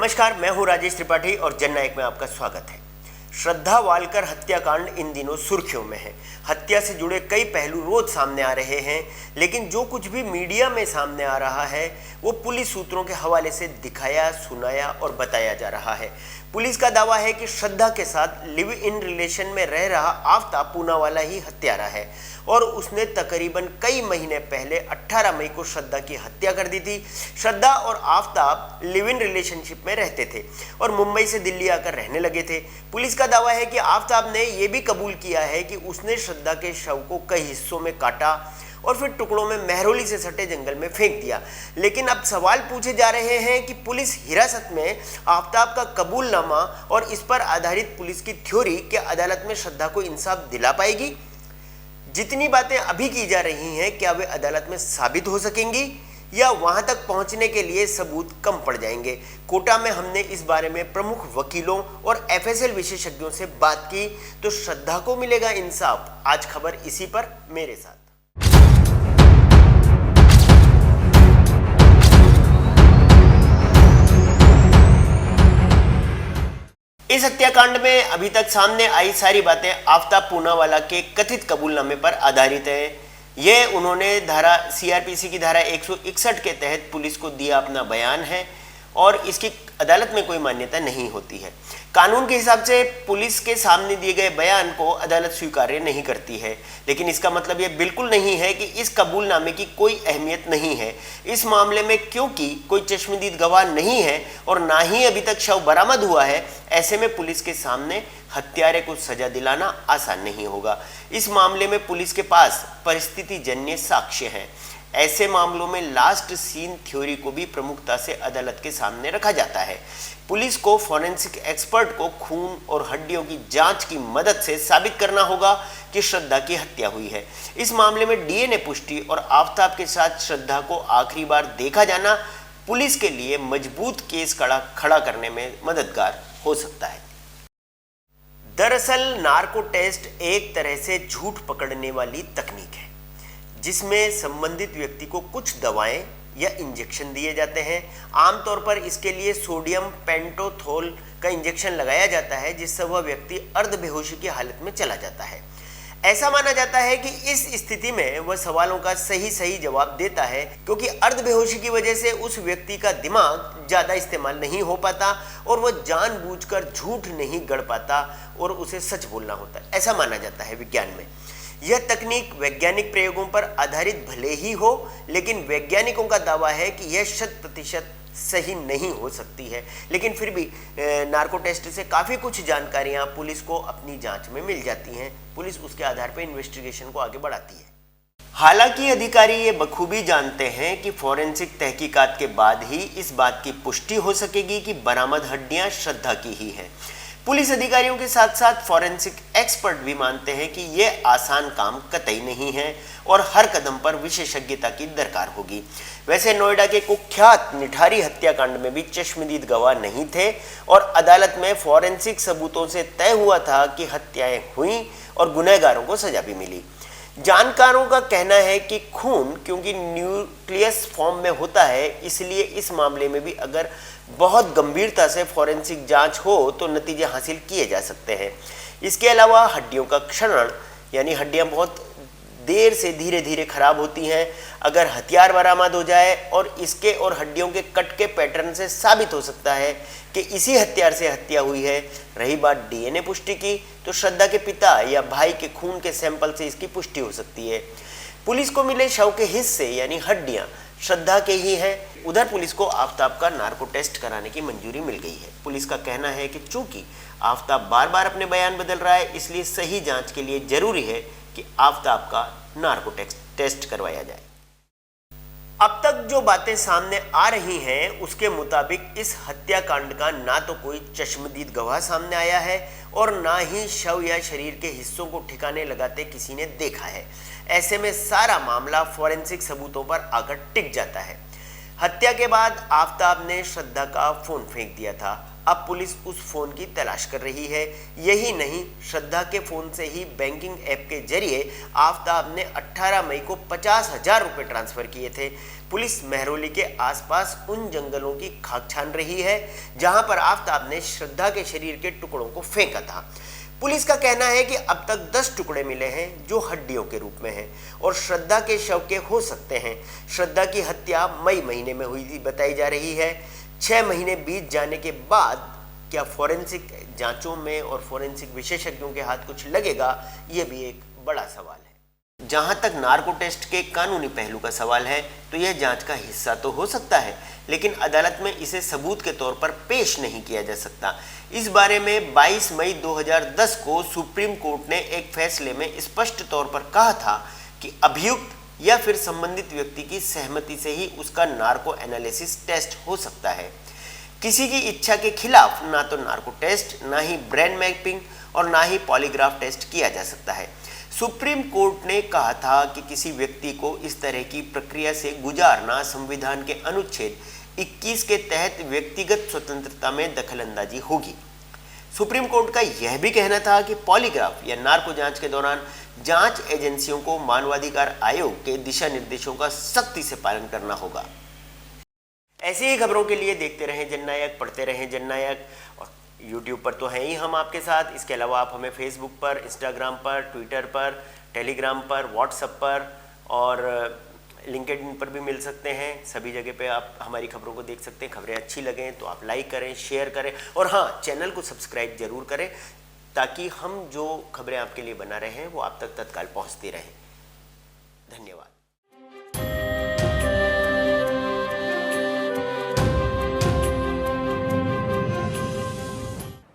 नमस्कार, मैं हूं राजेश त्रिपाठी और जननायक में आपका स्वागत है। श्रद्धा वालकर हत्याकांड इन दिनों सुर्खियों में है। हत्या से जुड़े कई पहलू रोज सामने आ रहे हैं, लेकिन जो कुछ भी मीडिया में सामने आ रहा है वो पुलिस सूत्रों के हवाले से दिखाया, सुनाया और बताया जा रहा है। पुलिस का दावा है कि श्रद्धा के साथ लिव इन रिलेशन में रह रहा आफ्ताब पूनावाला ही हत्यारा है और उसने तकरीबन कई महीने पहले 18 मई को श्रद्धा की हत्या कर दी थी। श्रद्धा और आफ्ताब लिव इन रिलेशनशिप में रहते थे और मुंबई से दिल्ली आकर रहने लगे थे। पुलिस का दावा है कि आफ्ताब ने यह भी कबूल किया है कि उसने श्रद्धा के शव को कई हिस्सों में काटा और फिर टुकड़ों में मेहरौली से सटे जंगल में फेंक दिया। लेकिन अब सवाल पूछे जा रहे हैं कि पुलिस हिरासत में आफ्ताब का कबूलनामा और इस पर आधारित पुलिस की थ्योरी क्या अदालत में श्रद्धा को इंसाफ दिला पाएगी? जितनी बातें अभी की जा रही हैं, क्या वे अदालत में साबित हो सकेंगी या वहां तक पहुंचने के लिए सबूत कम पड़ जाएंगे? कोटा में हमने इस बारे में प्रमुख वकीलों और एफएसएल विशेषज्ञों से बात की, तो श्रद्धा को मिलेगा इंसाफ? आज खबर इसी पर मेरे साथ। इस हत्याकांड में अभी तक सामने आई सारी बातें आफ्ताब पूनावाला के कथित कबूलनामे पर आधारित है। यह उन्होंने सीआरपीसी की धारा 161 के तहत पुलिस को दिया अपना बयान है और इसकी अदालत में कोई मान्यता नहीं होती है। कानून के हिसाब से पुलिस के सामने दिए गए बयान को अदालत स्वीकार्य नहीं करती है, लेकिन इसका मतलब यह बिल्कुल नहीं है कि इस कबूलनामे की कोई अहमियत नहीं है। इस मामले में क्योंकि कोई चश्मदीद गवाह नहीं है और ना ही अभी तक शव बरामद हुआ है, ऐसे में पुलिस के सामने हत्यारे को सजा दिलाना आसान नहीं होगा। इस मामले में पुलिस के पास परिस्थिति जन्य साक्ष्य हैं। ऐसे मामलों में लास्ट सीन थ्योरी को भी प्रमुखता से अदालत के सामने रखा जाता है। पुलिस को फॉरेंसिक एक्सपर्ट को खून और हड्डियों की जांच की मदद से साबित करना होगा कि श्रद्धा की हत्या हुई है। इस मामले में डीएनए पुष्टि और आफ्ताब के साथ श्रद्धा को आखिरी बार देखा जाना पुलिस के लिए मजबूत केस खड़ा करने में मददगार हो सकता है। दरअसल नार्को टेस्ट एक तरह से झूठ पकड़ने वाली तकनीक है, जिसमें संबंधित व्यक्ति को कुछ दवाएं या इंजेक्शन दिए जाते हैं। आमतौर पर इसके लिए सोडियम पेंटोथोल का इंजेक्शन लगाया जाता है, जिससे वह व्यक्ति अर्धबेहोशी की हालत में चला जाता है। ऐसा माना जाता है कि इस स्थिति में वह सवालों का सही जवाब देता है, क्योंकि अर्धबेहोशी की वजह से उस व्यक्ति का दिमाग ज़्यादा इस्तेमाल नहीं हो पाता और वह जानबूझकर झूठ नहीं गढ़ पाता और उसे सच बोलना होता है, ऐसा माना जाता है विज्ञान में। यह तकनीक वैज्ञानिक प्रयोगों पर आधारित भले ही हो, लेकिन वैज्ञानिकों का दावा है कि यह 100% सही नहीं हो सकती है। लेकिन फिर भी नार्को टेस्ट से काफ़ी कुछ जानकारियां पुलिस को अपनी जांच में मिल जाती हैं। पुलिस उसके आधार पर इन्वेस्टिगेशन को आगे बढ़ाती है। हालांकि अधिकारी ये बखूबी जानते हैं कि फॉरेंसिक तहकीकात के बाद ही इस बात की पुष्टि हो सकेगी कि बरामद हड्डियां श्रद्धा की ही हैं। पुलिस अधिकारियों के साथ साथ फॉरेंसिक एक्सपर्ट भी मानते हैं कि यह आसान काम कतई नहीं है और हर कदम पर विशेषज्ञता की दरकार होगी। वैसे नोएडा के कुख्यात निठारी हत्याकांड में भी चश्मदीद गवाह नहीं थे और अदालत में फॉरेंसिक सबूतों से तय हुआ था कि हत्याएं हुई और गुनहगारों को सजा भी मिली। जानकारों का कहना है कि खून क्योंकि न्यूक्लियस फॉर्म में होता है, इसलिए इस मामले में भी अगर बहुत गंभीरता से फॉरेंसिक जांच हो तो नतीजे हासिल किए जा सकते हैं। इसके अलावा हड्डियों का क्षरण, यानी हड्डियां बहुत देर से धीरे धीरे खराब होती हैं। अगर हथियार बरामद हो जाए और इसके और हड्डियों के कट के पैटर्न से साबित हो सकता है कि इसी हथियार से हत्या हुई है। रही बात डीएनए पुष्टि की, तो श्रद्धा के पिता या भाई के खून के सैंपल से इसकी पुष्टि हो सकती है। पुलिस को मिले शव के हिस्से यानी हड्डियां श्रद्धा के ही हैं। उधर पुलिस को आफ्ताब का नार्को टेस्ट कराने की मंजूरी मिल गई है। पुलिस का कहना है कि चूंकि आफ्ताब बार बार अपने बयान बदल रहा है, इसलिए सही जांच के लिए जरूरी है कि आफ्ताब का नार्को टेस्ट करवाया जाए। अब तक जो बातें सामने आ रही हैं उसके मुताबिक इस हत्याकांड का ना तो कोई चश्मदीद गवाह सामने आया है और ना ही शव या शरीर के हिस्सों को ठिकाने लगाते किसी ने देखा है। ऐसे में सारा मामला फॉरेंसिक सबूतों पर आकर टिक जाता है। हत्या के बाद आफ्ताब ने श्रद्धा का फोन फेंक दिया था। अब पुलिस उस फोन की तलाश कर रही है। यही नहीं, श्रद्धा के फोन से ही बैंकिंग ऐप के जरिए आफताब ने 18 मई को 50,000 रुपए ट्रांसफर किए थे। पुलिस मेहरौली के आसपास उन जंगलों की खाक छान रही है जहां पर आफताब ने श्रद्धा के शरीर के टुकड़ों को फेंका था। पुलिस का कहना है कि अब तक 10 टुकड़े मिले हैं जो हड्डियों के रूप में हैं और श्रद्धा के शव के हो सकते हैं। श्रद्धा की हत्या मई महीने में हुई थी बताई जा रही है। 6 महीने बीत जाने के बाद क्या फोरेंसिक जांचों में और फोरेंसिक विशेषज्ञों के हाथ कुछ लगेगा, ये भी एक बड़ा सवाल है। जहां तक नार्को टेस्ट के कानूनी पहलू का सवाल है तो यह जांच का हिस्सा तो हो सकता है, लेकिन अदालत में इसे सबूत के तौर पर पेश नहीं किया जा सकता। इस बारे में 22 मई 2010 को सुप्रीम कोर्ट ने एक फैसले में स्पष्ट तौर पर कहा था कि अभियुक्त या फिर संबंधित व्यक्ति की सहमति से ही उसका नार्को एनालिसिस टेस्ट हो सकता है। किसी की इच्छा के खिलाफ ना तो नार्को टेस्ट, ना ही ब्रेन मैपिंग और ना ही पॉलीग्राफ टेस्ट किया जा सकता है। सुप्रीम कोर्ट ने कहा था कि किसी व्यक्ति को इस तरह की प्रक्रिया से गुजारना संविधान के अनुच्छेद 21 के तहत व्यक्तिगत स्वतंत्रता में दखलंदाजी होगी। सुप्रीम कोर्ट का यह भी कहना था कि पॉलीग्राफ या नार्को जांच के दौरान जांच एजेंसियों को मानवाधिकार आयोग के दिशा निर्देशों का सख्ती से पालन करना होगा। ऐसी ही खबरों के लिए देखते रहें जननायक, पढ़ते रहें जननायक। और यूट्यूब पर तो हैं ही हम आपके साथ, इसके अलावा आप हमें फेसबुक पर, इंस्टाग्राम पर, ट्विटर पर, टेलीग्राम पर, व्हाट्सएप पर और लिंक्डइन पर भी मिल सकते हैं। सभी जगह पे आप हमारी खबरों को देख सकते हैं। खबरें अच्छी लगें तो आप लाइक करें, शेयर करें और हाँ, चैनल को सब्सक्राइब जरूर करें ताकि हम जो खबरें आपके लिए बना रहे हैं वो आप तक तत्काल पहुंचती रहें। धन्यवाद।